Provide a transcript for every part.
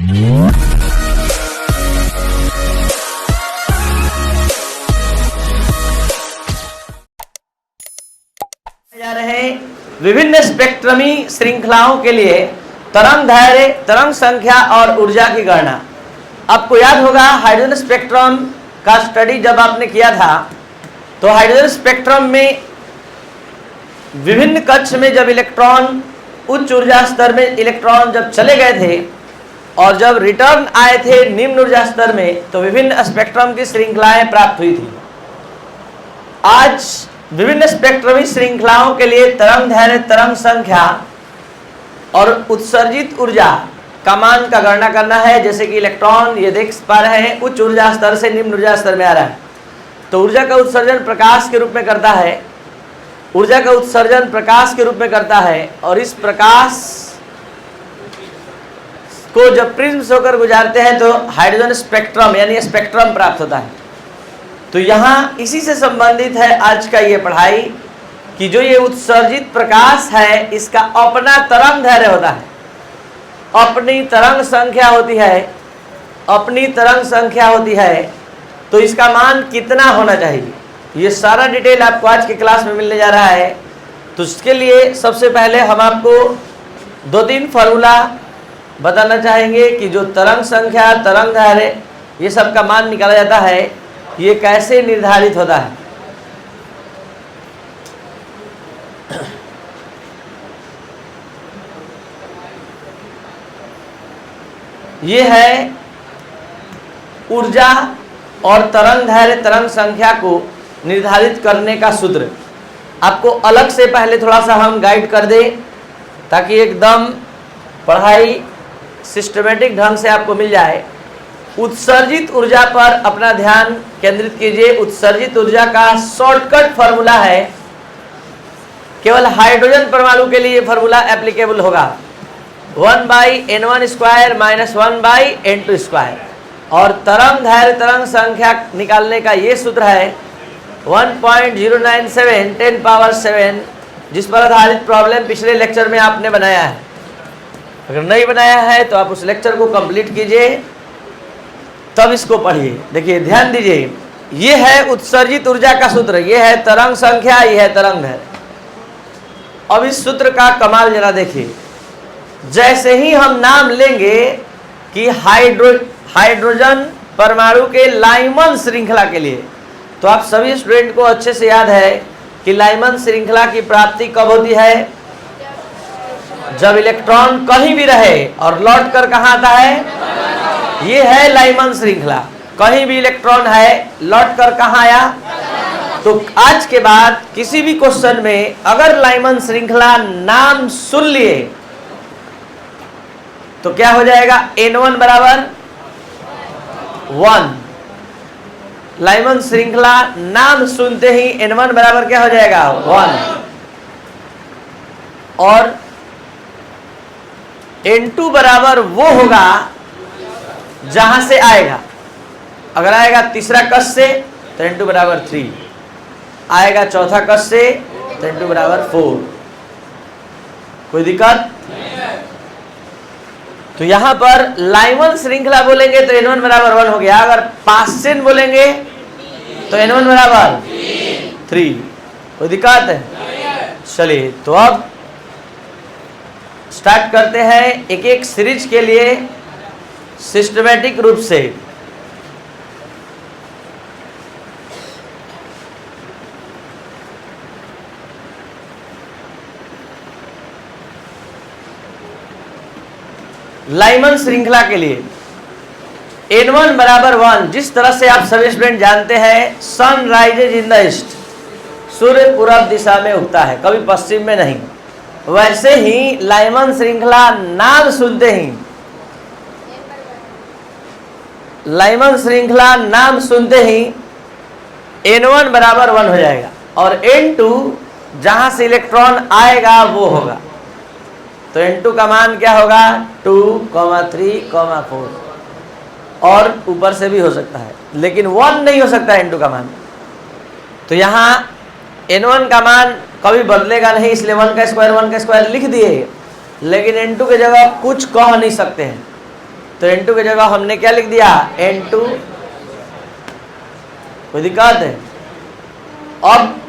जा रहे विभिन्न स्पेक्ट्रमी श्रृंखलाओं के लिए तरंग दैर्घ्य, तरंग संख्या और ऊर्जा की गणना। आपको याद होगा हाइड्रोजन स्पेक्ट्रम का स्टडी जब आपने किया था तो हाइड्रोजन स्पेक्ट्रम में विभिन्न कक्ष में जब इलेक्ट्रॉन उच्च ऊर्जा स्तर में इलेक्ट्रॉन जब चले गए थे और जब रिटर्न आए थे निम्न ऊर्जा स्तर में तो विभिन्न स्पेक्ट्रम की श्रृंखलाएं प्राप्त हुई थी। आज विभिन्न स्पेक्ट्रमी श्रृंखलाओं के लिए तरंग दैर्घ्य, तरंग संख्या और उत्सर्जित ऊर्जा का मान का गणना करना है। जैसे कि इलेक्ट्रॉन ये देख पा रहे हैं उच्च ऊर्जा स्तर से निम्न ऊर्जा स्तर में आ रहा है, तो ऊर्जा का उत्सर्जन प्रकाश के रूप में करता है, ऊर्जा का उत्सर्जन प्रकाश के रूप में करता है और इस प्रकाश को जब प्रिज्म से होकर गुजारते हैं तो हाइड्रोजन स्पेक्ट्रम यानी स्पेक्ट्रम प्राप्त होता है। तो यहाँ इसी से संबंधित है आज का ये पढ़ाई कि जो ये उत्सर्जित प्रकाश है इसका अपना तरंग दैर्घ्य होता है, अपनी तरंग संख्या होती है, अपनी तरंग संख्या होती है, तो इसका मान कितना होना चाहिए ये सारा डिटेल आपको आज की क्लास में मिलने जा रहा है। तो इसके लिए सबसे पहले हम आपको 2-3 फार्मूला बताना चाहेंगे कि जो तरंग संख्या, तरंग दैर्घ्य ये सब का मान निकाला जाता है ये कैसे निर्धारित होता है। ये है ऊर्जा और तरंग दैर्घ्य, तरंग संख्या को निर्धारित करने का सूत्र। आपको अलग से पहले थोड़ा सा हम गाइड कर दें ताकि एकदम पढ़ाई सिस्टमेटिक ढंग से आपको मिल जाए। उत्सर्जित ऊर्जा पर अपना ध्यान केंद्रित कीजिए। उत्सर्जित ऊर्जा का शॉर्टकट फार्मूला है, केवल हाइड्रोजन परमाणु के लिए ये फार्मूला एप्लीकेबल होगा, 1/n1² - 1/n2²। और तरंग दैर्घ्य, तरंग संख्या निकालने का ये सूत्र है 1.097 10⁻⁷, जिस पर आधारित प्रॉब्लम पिछले लेक्चर में आपने बनाया है। अगर नहीं बनाया है तो आप उस लेक्चर को कंप्लीट कीजिए तब इसको पढ़िए। देखिए ध्यान दीजिए, ये है उत्सर्जित ऊर्जा का सूत्र, ये है तरंग संख्या, ये है तरंग दैर्घ्य। अब इस सूत्र का कमाल जरा देखिए। जैसे ही हम नाम लेंगे कि हाइड्रोजन परमाणु के लाइमन श्रृंखला के लिए, तो आप सभी स्टूडेंट को अच्छे से याद है कि लाइमन श्रृंखला की प्राप्ति कब होती है, जब इलेक्ट्रॉन कहीं भी रहे और लौट कर कहाँ आता है, ये है लाइमन श्रृंखला। कहीं भी इलेक्ट्रॉन है लौट कर कहाँ आया। तो आज के बाद किसी भी क्वेश्चन में अगर लाइमन श्रृंखला नाम सुन लिए तो क्या हो जाएगा, n1 = 1। लाइमन श्रृंखला नाम सुनते ही n1 बराबर क्या हो जाएगा, 1। और n2 बराबर वो होगा जहां से आएगा। अगर आएगा तीसरा कक्ष से तो n2 बराबर 3, आएगा चौथा कक्ष से तो n2 बराबर 4। कोई दिक्कत? तो यहां पर लाइमन श्रृंखला बोलेंगे तो n1 बराबर 1 हो गया। अगर पास्चेन बोलेंगे तो n1 बराबर 3। कोई दिक्कत है? चलिए तो अब स्टार्ट करते हैं एक एक सीरीज के लिए सिस्टमेटिक रूप से। लाइमन श्रृंखला के लिए n1 बराबर 1, जिस तरह से आप सभी स्टूडेंट जानते हैं sun rises in the east, सूर्य पूरब दिशा में उगता है, कभी पश्चिम में नहीं। वैसे ही लाइमन श्रृंखला नाम सुनते ही, लाइमन श्रृंखला नाम सुनते ही n1 बराबर 1 हो जाएगा और n2 जहां से इलेक्ट्रॉन आएगा वो होगा। तो n2 का मान क्या होगा, 2, 3, 4। और ऊपर से भी हो सकता है लेकिन 1 नहीं हो सकता n2 का मान। तो यहाँ n1 का मान कभी बदलेगा नहीं, इसलिए 1 का स्क्वायर 1 का स्क्वायर लिख दिए, लेकिन n2 की जगह कुछ कह नहीं सकते हैं। तो N2 की जगह हमने क्या लिख दिया, N2। कोई दिक्कत है? अब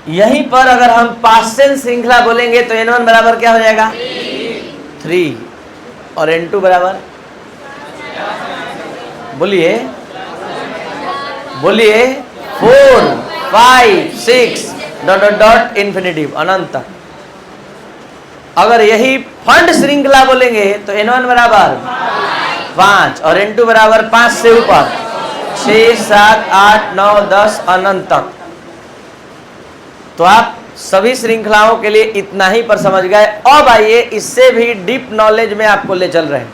यहीं पर अगर हम पाश्चन श्रृंखला बोलेंगे तो N1 बराबर क्या हो जाएगा, 3, और N2 बराबर, बोलिए बोलिए, 4, 5, 6 डॉट डॉट डॉट इन्फिनिटिव, अनंत तक। अगर यही फंड श्रृंखला बोलेंगे तो N1 बराबर 5 और N2 बराबर 5 से ऊपर 6, 7, 8, 9, 10 अनंत तक। तो आप सभी श्रृंखलाओं के लिए इतना ही पर समझ गए। अब आइए इससे भी डीप नॉलेज में आपको ले चल रहे हैं।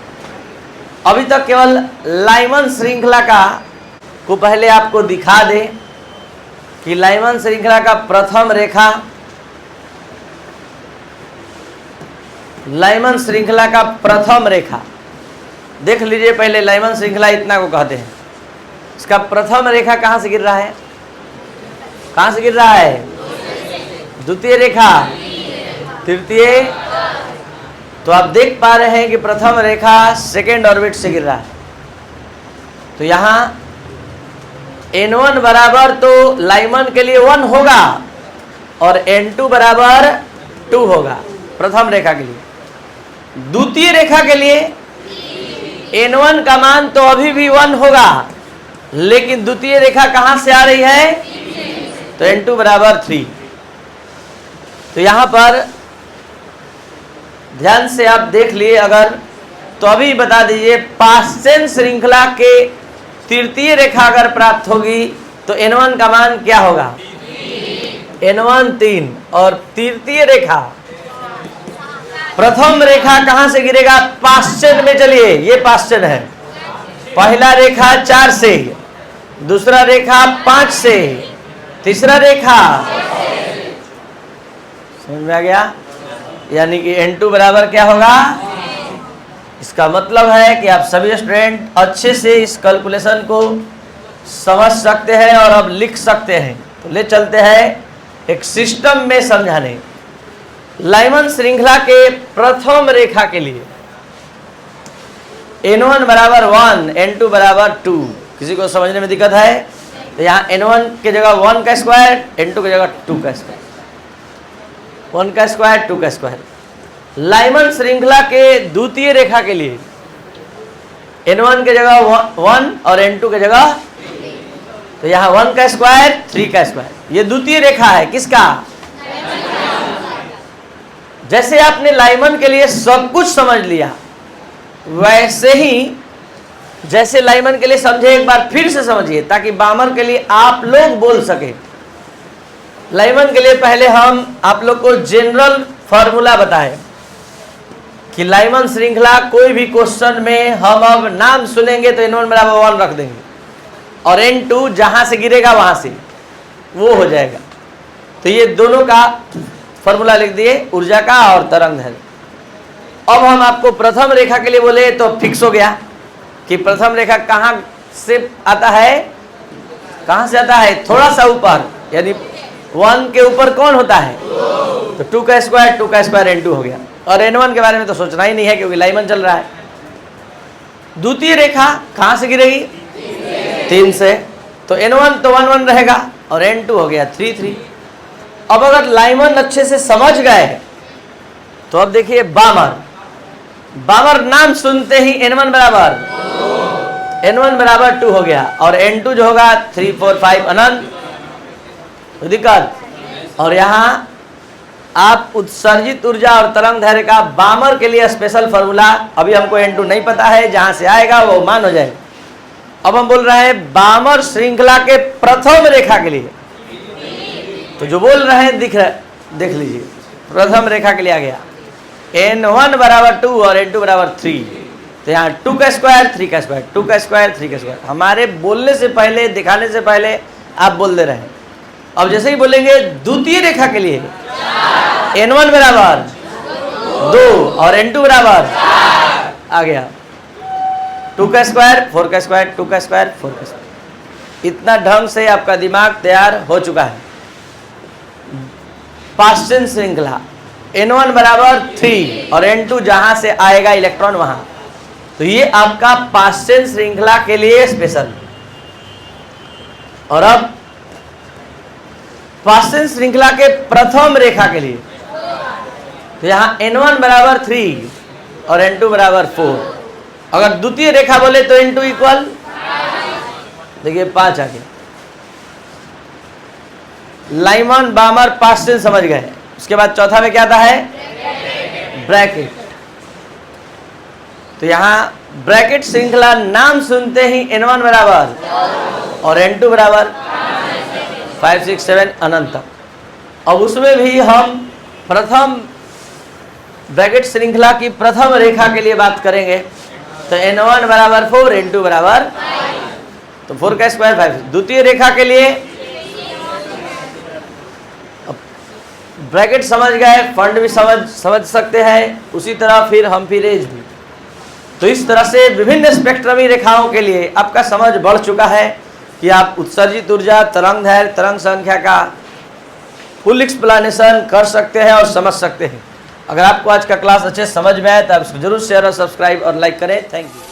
अभी तक केवल लाइमन श्रृंखला का को पहले आपको दिखा दे कि लाइमन श्रृंखला का प्रथम रेखा, लाइमन श्रृंखला का प्रथम रेखा देख लीजिए पहले। लाइमन श्रृंखला इतना को कहते हैं। इसका प्रथम रेखा कहां से गिर रहा है, कहां से गिर रहा है, द्वितीय रेखा, तृतीय। तो आप देख पा रहे हैं कि प्रथम रेखा सेकेंड ऑर्बिट से गिर रहा है। तो यहां N1 बराबर तो लाइमन के लिए 1 होगा और N2 बराबर 2 होगा प्रथम रेखा के लिए। द्वितीय रेखा के लिए N1 का मान तो अभी भी 1 होगा, लेकिन द्वितीय रेखा कहां से आ रही है, तो N2 बराबर 3। तो यहां पर ध्यान से आप देख लिए अगर, तो अभी बता दीजिए पाश्चन श्रृंखला के तृतीय रेखा अगर प्राप्त होगी तो N1 का मान क्या होगा, N1 3, और तृतीय रेखा प्रथम रेखा कहां से गिरेगा, पाश्चन में। चलिए ये पाश्चन है, पहला रेखा 4 से, दूसरा रेखा 5 से, तीसरा रेखा, समझ में आ गया। यानी कि N2 बराबर क्या होगा। इसका मतलब है कि आप सभी स्टूडेंट अच्छे से इस कैलकुलेशन को समझ सकते हैं और अब लिख सकते हैं। तो ले चलते हैं एक सिस्टम में समझाने। लाइमन श्रृंखला के प्रथम रेखा के लिए N1 बराबर 1, N2 बराबर 2। किसी को समझने में दिक्कत है तो यहाँ N1 की जगह 1 का स्क्वायर, N2 की जगह 2 का स्क्वायर, 1 का स्क्वायर 2 का स्क्वायर। लाइमन श्रृंखला के द्वितीय रेखा के लिए N1 की जगह 1 और N2 की जगह, तो यहाँ 1 का स्क्वायर 3 का स्क्वायर। ये द्वितीय रेखा है किसका, जैसे आपने लाइमन के लिए सब कुछ समझ लिया वैसे ही जैसे लाइमन के लिए समझे एक बार फिर से समझिए ताकि बामर के लिए आप लोग बोल सके। लाइमन के लिए पहले हम आप लोग को जनरल फॉर्मूला बताएं कि लाइमन श्रृंखला कोई भी क्वेश्चन में हम अब नाम सुनेंगे तो N1 बराबर 1 रख देंगे और N2 जहां से गिरेगा वहां से वो हो जाएगा। तो ये दोनों का फॉर्मूला लिख दिए, ऊर्जा का और तरंग है। अब हम आपको प्रथम रेखा के लिए बोले तो फिक्स हो गया कि प्रथम रेखा कहां से आता है, कहां से आता है, थोड़ा सा ऊपर, यानी 1 के ऊपर कौन होता है, तो 2 का स्क्वायर N2 हो गया। और N1 के बारे में तो सोचना ही नहीं है क्योंकि लाइमन चल रहा है। द्वितीय रेखा कहां से गिरेगी, 3 से, तो N1 तो 1 1 रहेगा और N2 हो गया 3 3। अब अगर लाइमन अच्छे से समझ गए तो अब देखिए बामर नाम सुनते ही N1 बराबर 2 हो गया और N2 जो होगा 3 4 5 अनंत, तो दिक्कत। और यहाँ आप उत्सर्जित ऊर्जा और तरंग दैर्घ्य का बामर के लिए स्पेशल फॉर्मूला, अभी हमको N2 नहीं पता है, जहां से आएगा वो मान हो जाएगा। अब हम बोल रहे हैं बामर श्रृंखला के प्रथम रेखा के लिए, तो जो बोल रहे हैं देख लीजिए। प्रथम रेखा के लिए आ गया N1 बराबर 2 और N2 बराबर 3, तो यहाँ 2 का स्क्वायर 3 का स्क्वायर, 2 का स्क्वायर 3 का स्क्वायर। हमारे बोलने से पहले, दिखाने से पहले आप बोल दे रहे हैं। अब जैसे ही बोलेंगे द्वितीय रेखा के लिए N1 बराबर 2 और N2 बराबर आ गया 2 का स्क्वायर 4 का स्क्वायर, 2 का स्क्वायर 4 का स्क्वायर। इतना ढंग से आपका दिमाग तैयार हो चुका है। पाश्चन श्रृंखला N1 बराबर 3 और N2 जहां से आएगा इलेक्ट्रॉन वहां तो ये आपका पाश्चन श्रृंखला के लिए स्पेशल। और अब पाश्चन श्रृंखला के प्रथम रेखा के लिए, तो यहां n1 बराबर 3 और n2 बराबर 4। अगर द्वितीय रेखा बोले तो n2 इक्वल, देखिए 5 आ गया। लाइमन बामर पाश्चन समझ गए। उसके बाद चौथा में क्या आता है, ब्रैकेट। तो यहां ब्रैकेट श्रृंखला नाम सुनते ही n1 बराबर और n2 बराबर 5 6 7 अनंत तक। अब उसमें भी हम प्रथम ब्रैकेट श्रृंखला की प्रथम रेखा के लिए बात करेंगे। तो n1 बराबर 4, n2 बराबर, तो 4 का स्क्वायर 5। द्वितीय रेखा के लिए ब्रैकेट समझ गए, फंड भी समझ सकते हैं, उसी तरह फिर एज भी। तो इस तरह से विभिन्न स्पेक्ट्रमी रेखाओं के लिए आपका समझ बढ़ चुका है कि आप उत्सर्जित ऊर्जा, तरंग दैर्घ्य, तरंग संख्या का फुल एक्सप्लेनेशन कर सकते हैं और समझ सकते हैं। अगर आपको आज का क्लास अच्छे समझ में आए तो आप इसको जरूर शेयर और सब्सक्राइब और लाइक करें। Thank you.